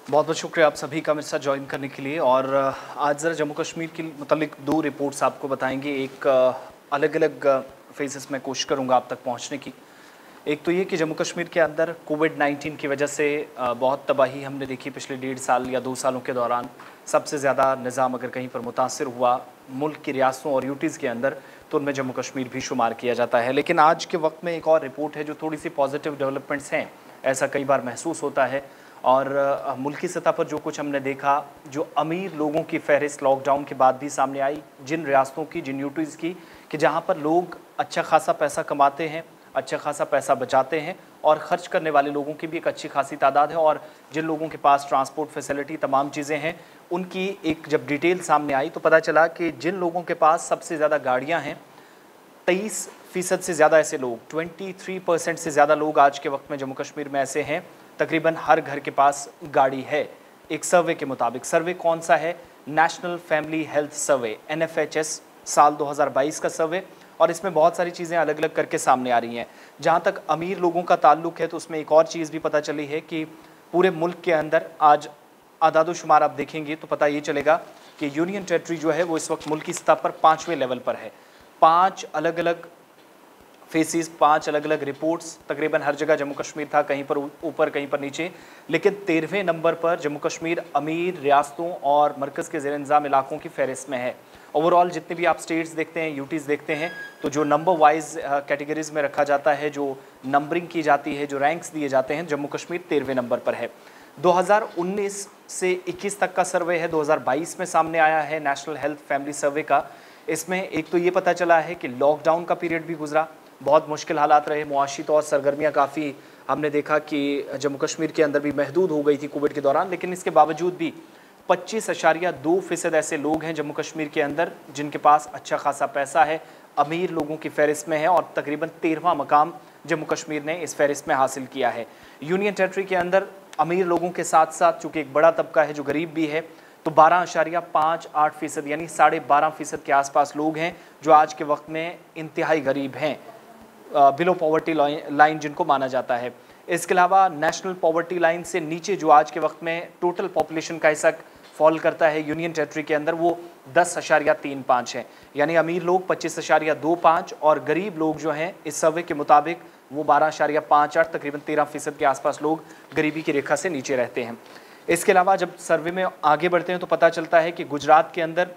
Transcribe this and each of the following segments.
बहुत बहुत शुक्रिया आप सभी का मेरे साथ ज्वाइन करने के लिए। और आज ज़रा जम्मू कश्मीर के मतलब दो रिपोर्ट्स आपको बताएंगे। एक अलग अलग फेजेस में कोशिश करूंगा आप तक पहुंचने की। एक तो ये कि जम्मू कश्मीर के अंदर कोविड-19 की वजह से बहुत तबाही हमने देखी पिछले 1.5 साल या 2 सालों के दौरान। सबसे ज़्यादा निज़ाम अगर कहीं पर मुतासर हुआ मुल्क की रियासतों और यूटीज़ के अंदर, तो उनमें जम्मू कश्मीर भी शुमार किया जाता है। लेकिन आज के वक्त में एक और रिपोर्ट है जो थोड़ी सी पॉजिटिव डेवलपमेंट्स हैं, ऐसा कई बार महसूस होता है। और मुल्की सतह पर जो कुछ हमने देखा, जो अमीर लोगों की फहरिस्त लॉकडाउन के बाद भी सामने आई, जिन रियासतों की, जिन यूटीज़ की, कि जहाँ पर लोग अच्छा खासा पैसा कमाते हैं, अच्छा खासा पैसा बचाते हैं और ख़र्च करने वाले लोगों की भी एक अच्छी खासी तादाद है। और जिन लोगों के पास ट्रांसपोर्ट फैसिलिटी तमाम चीज़ें हैं, उनकी एक जब डिटेल सामने आई तो पता चला कि जिन लोगों के पास सबसे ज़्यादा गाड़ियाँ हैं, 23% से ज़्यादा ऐसे लोग, 23% से ज़्यादा लोग आज के वक्त में जम्मू कश्मीर में ऐसे हैं, तकरीबन हर घर के पास गाड़ी है। एक सर्वे के मुताबिक, सर्वे कौन सा है? National family health survey, NFHS, साल 2022 का सर्वे। और इसमें बहुत सारी चीज़ें अलग अलग करके सामने आ रही हैं। जहाँ तक अमीर लोगों का ताल्लुक है तो उसमें एक और चीज़ भी पता चली है कि पूरे मुल्क के अंदर आज आदादोशुमार आप देखेंगे तो पता ये चलेगा कि यूनियन टेरिटरी जो है वो इस वक्त मुल्क की सतह पर 5वें लेवल पर है। 5 अलग अलग फेसिस, 5 अलग अलग रिपोर्ट्स, तकरीबन हर जगह जम्मू कश्मीर था, कहीं पर ऊपर कहीं पर नीचे। लेकिन 13वें नंबर पर जम्मू कश्मीर अमीर रियासतों और मरकज़ के ज़ेर इंतज़ाम इलाकों की फहरिस्त में है। ओवरऑल जितने भी आप स्टेट्स देखते हैं, यूटीज़ देखते हैं, तो जो नंबर वाइज कैटेगरीज़ में रखा जाता है, जो नंबरिंग की जाती है, जो रैंक्स दिए जाते हैं, जम्मू कश्मीर 13वें नंबर पर है। 2019 से 21 तक का सर्वे है, 2022 में सामने आया है नेशनल हेल्थ फैमिली सर्वे का। इसमें एक तो ये पता चला है कि लॉकडाउन का पीरियड भी गुजरा, बहुत मुश्किल हालात रहे, मुआशी तौर सरगर्मियाँ काफ़ी हमने देखा कि जम्मू कश्मीर के अंदर भी महदूद हो गई थी कोविड के दौरान। लेकिन इसके बावजूद भी 25.2% ऐसे लोग हैं जम्मू कश्मीर के अंदर जिनके पास अच्छा खासा पैसा है, अमीर लोगों की फहरिस्त में है। और तकरीबन 13वां मकाम जम्मू कश्मीर ने इस फहरिस्त में हासिल किया है। यूनियन टेरिटरी के अंदर अमीर लोगों के साथ साथ चूँकि एक बड़ा तबका है जो गरीब भी है, तो 12.58% यानी 12.5% के आसपास लोग हैं जो आज के वक्त में इंतहाई गरीब हैं, बिलो पॉवर्टी लाइन जिनको माना जाता है। इसके अलावा नेशनल पॉवर्टी लाइन से नीचे जो आज के वक्त में टोटल पॉपुलेशन का हिस्सा फॉल करता है यूनियन टेरिटरी के अंदर, वो 10.35 हैं। यानी अमीर लोग 25.25 और गरीब लोग जो हैं इस सर्वे के मुताबिक वो 12.58, तकरीबन 13% के आसपास लोग गरीबी की रेखा से नीचे रहते हैं। इसके अलावा जब सर्वे में आगे बढ़ते हैं तो पता चलता है कि गुजरात के अंदर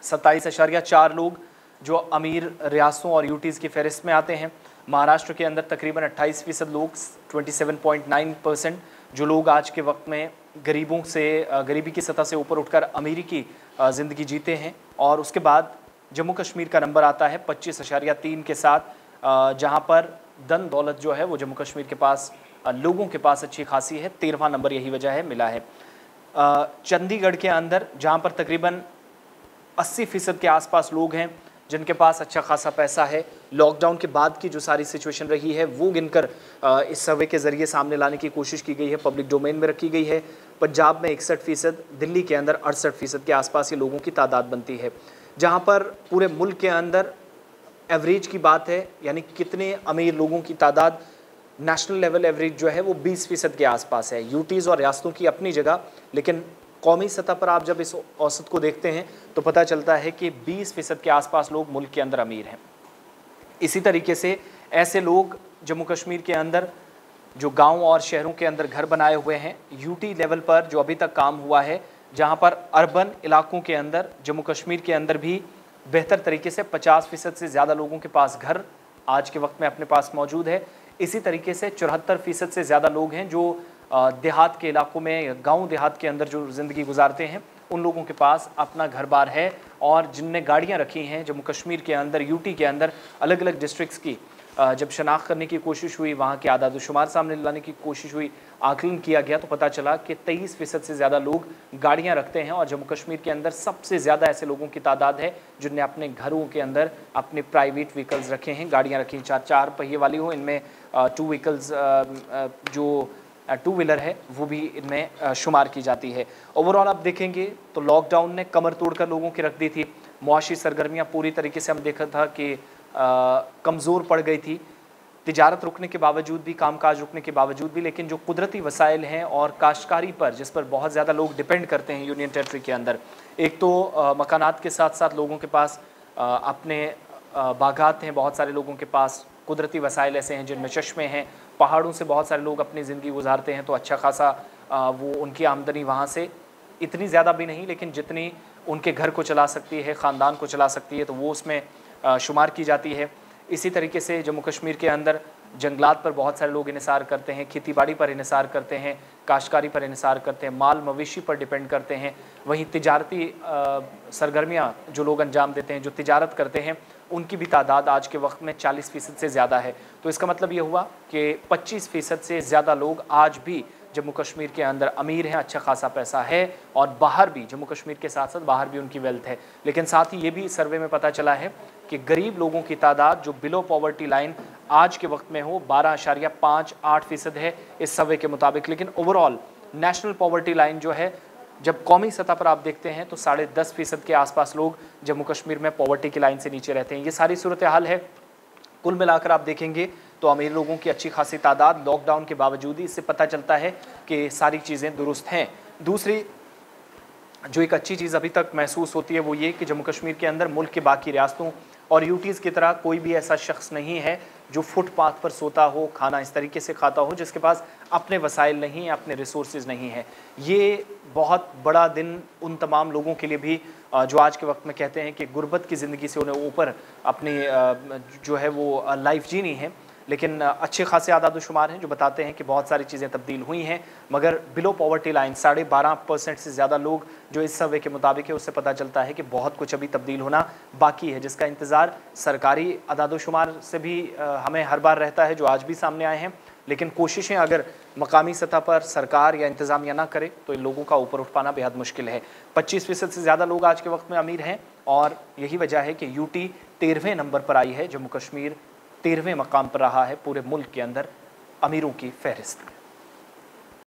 27.4 लोग जो अमीर रियासतों और यूटीज़ की फहरिस्त में आते हैं। महाराष्ट्र के अंदर तकरीबन 28% लोग, 27.9% जो लोग आज के वक्त में गरीबों से गरीबी की सतह से ऊपर उठकर अमीरी की ज़िंदगी जीते हैं। और उसके बाद जम्मू कश्मीर का नंबर आता है 25.3 के साथ, जहां पर धन दौलत जो है वो जम्मू कश्मीर के पास लोगों के पास अच्छी खासी है। 13वां नंबर यही वजह है मिला है। चंडीगढ़ के अंदर जहां पर तकरीबन 80% के आसपास लोग हैं जिनके पास अच्छा खासा पैसा है, लॉकडाउन के बाद की जो सारी सिचुएशन रही है वो गिनकर इस सर्वे के ज़रिए सामने लाने की कोशिश की गई है, पब्लिक डोमेन में रखी गई है। पंजाब में 61%, दिल्ली के अंदर 68% के आसपास ये लोगों की तादाद बनती है। जहां पर पूरे मुल्क के अंदर एवरेज की बात है, यानी कितने अमीर लोगों की तादाद, नेशनल लेवल एवरेज जो है वो 20% के आसपास है। यूटीज़ और रियासतों की अपनी जगह, लेकिन कौमी सतह पर आप जब इस औसत को देखते हैं तो पता चलता है कि 20% के आसपास लोग मुल्क के अंदर अमीर हैं। इसी तरीके से ऐसे लोग जम्मू कश्मीर के अंदर जो गांव और शहरों के अंदर घर बनाए हुए हैं, यूटी लेवल पर जो अभी तक काम हुआ है, जहां पर अर्बन इलाकों के अंदर जम्मू कश्मीर के अंदर भी बेहतर तरीके से 50% से ज़्यादा लोगों के पास घर आज के वक्त में अपने पास मौजूद है। इसी तरीके से 74% से ज़्यादा लोग हैं जो देहात के इलाकों में, गांव देहात के अंदर जो ज़िंदगी गुजारते हैं, उन लोगों के पास अपना घर बार है। और जिनने गाड़ियां रखी हैं जम्मू कश्मीर के अंदर, यूटी के अंदर अलग अलग डिस्ट्रिक्ट्स की जब शनाख्त करने की कोशिश हुई, वहाँ के आदादोशुमार सामने लाने की कोशिश हुई, आकलन किया गया तो पता चला कि 23% से ज़्यादा लोग गाड़ियाँ रखते हैं। और जम्मू कश्मीर के अंदर सबसे ज़्यादा ऐसे लोगों की तादाद है जिनने अपने घरों के अंदर अपने प्राइवेट व्हीकल्स रखे हैं, गाड़ियाँ रखी, चार पहिए वाली हो, इनमें 2 व्हीकल्स जो 2 व्हीलर है वो भी इनमें शुमार की जाती है। ओवरऑल आप देखेंगे तो लॉकडाउन ने कमर तोड़कर लोगों की रख दी थी। मुआशी सरगर्मियाँ पूरी तरीके से हम देखा था कि कमज़ोर पड़ गई थी। तिजारत रुकने के बावजूद भी, कामकाज रुकने के बावजूद भी, लेकिन जो कुदरती वसाइल हैं और काश्तकारी पर, जिस पर बहुत ज़्यादा लोग डिपेंड करते हैं यूनियन टेरेटरी के अंदर, एक तो मकानात के साथ साथ लोगों के पास अपने बागात हैं, बहुत सारे लोगों के पास कुदरती वसाइल ऐसे हैं जिनमें चश्मे हैं, पहाड़ों से बहुत सारे लोग अपनी ज़िंदगी गुजारते हैं, तो अच्छा खासा वो उनकी आमदनी वहाँ से इतनी ज़्यादा भी नहीं, लेकिन जितनी उनके घर को चला सकती है, ख़ानदान को चला सकती है, तो वो उसमें शुमार की जाती है। इसी तरीके से जम्मू कश्मीर के अंदर जंगलात पर बहुत सारे लोग इन्हिसार करते हैं, खेतीबाड़ी पर इन्हिसार करते हैं, काश्तकारी पर इन्हिसार करते हैं, माल मवेशी पर डिपेंड करते हैं। वहीं तिजारती सरगर्मियाँ जो लोग अंजाम देते हैं, जो तिजारत करते हैं, उनकी भी तादाद आज के वक्त में 40% से ज़्यादा है। तो इसका मतलब ये हुआ कि 25% से ज़्यादा लोग आज भी जम्मू कश्मीर के अंदर अमीर हैं, अच्छा खासा पैसा है, और बाहर भी, जम्मू कश्मीर के साथ साथ बाहर भी उनकी वेल्थ है। लेकिन साथ ही ये भी सर्वे में पता चला है कि गरीब लोगों की तादाद जो बिलो पॉवर्टी लाइन आज के वक्त में हो 12.58% है इस सर्वे के मुताबिक। लेकिन ओवरऑल नेशनल पॉवर्टी लाइन जो है, जब कौमी सतह पर आप देखते हैं तो 10.5% के आसपास लोग जम्मू कश्मीर में पॉवर्टी की लाइन से नीचे रहते हैं। ये सारी सूरत हाल है। कुल मिलाकर आप देखेंगे तो अमीर लोगों की अच्छी खासी तादाद, लॉकडाउन के बावजूद ही इससे पता चलता है कि सारी चीज़ें दुरुस्त हैं। दूसरी जो एक अच्छी चीज़ अभी तक महसूस होती है वो ये कि जम्मू कश्मीर के अंदर मुल्क के बाकी रियासतों और यूटीज़ की तरह कोई भी ऐसा शख्स नहीं है जो फुटपाथ पर सोता हो, खाना इस तरीके से खाता हो, जिसके पास अपने वसाइल नहीं, अपने रिसोर्सेज नहीं है। ये बहुत बड़ा दिन उन तमाम लोगों के लिए भी जो आज के वक्त में कहते हैं कि गुर्बत की ज़िंदगी से उन्हें ऊपर अपनी जो है वो लाइफ जीनी है। लेकिन अच्छे खासे आदाद-ओ-शुमार हैं जो बताते हैं कि बहुत सारी चीज़ें तब्दील हुई हैं, मगर बिलो पॉवर्टी लाइन 12.5% से ज़्यादा लोग जो इस सर्वे के मुताबिक है, उससे पता चलता है कि बहुत कुछ अभी तब्दील होना बाकी है, जिसका इंतज़ार सरकारी आदाद-ओ-शुमार से भी हमें हर बार रहता है, जो आज भी सामने आए हैं। लेकिन कोशिशें अगर मकामी सतह पर सरकार या इंतज़ामिया ना करे तो इन लोगों का ऊपर उठ पाना बेहद मुश्किल है। 25% से ज़्यादा लोग आज के वक्त में अमीर हैं, और यही वजह है कि यूटी 13वें नंबर पर आई है। जम्मू कश्मीर 13वें मकाम पर रहा है पूरे मुल्क के अंदर अमीरों की फहरिस्त में।